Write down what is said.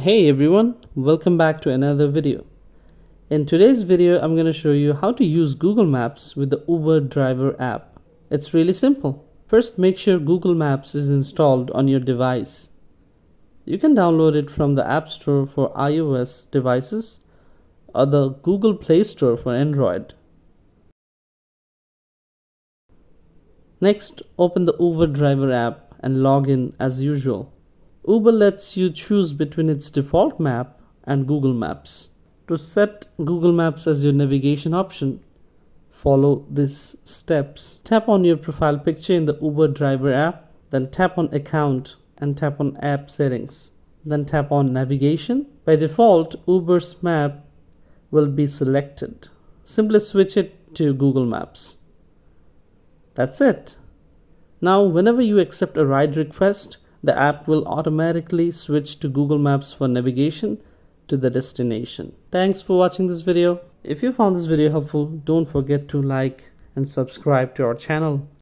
Hey everyone, welcome back to another video. In today's video, I'm going to show you how to use Google Maps with the Uber Driver app. It's really simple. First, make sure Google Maps is installed on your device. You can download it from the App Store for iOS devices or the Google Play Store for Android. Next, open the Uber Driver app and log in as usual. Uber lets you choose between its default map and Google Maps. To set Google Maps as your navigation option, follow these steps. Tap on your profile picture in the Uber Driver app, then tap on Account and tap on App Settings. Then tap on Navigation. By default, Uber's map will be selected. Simply switch it to Google Maps. That's it. Now, whenever you accept a ride request, the app will automatically switch to Google Maps for navigation to the destination. Thanks for watching this video. If you found this video helpful, don't forget to like and subscribe to our channel.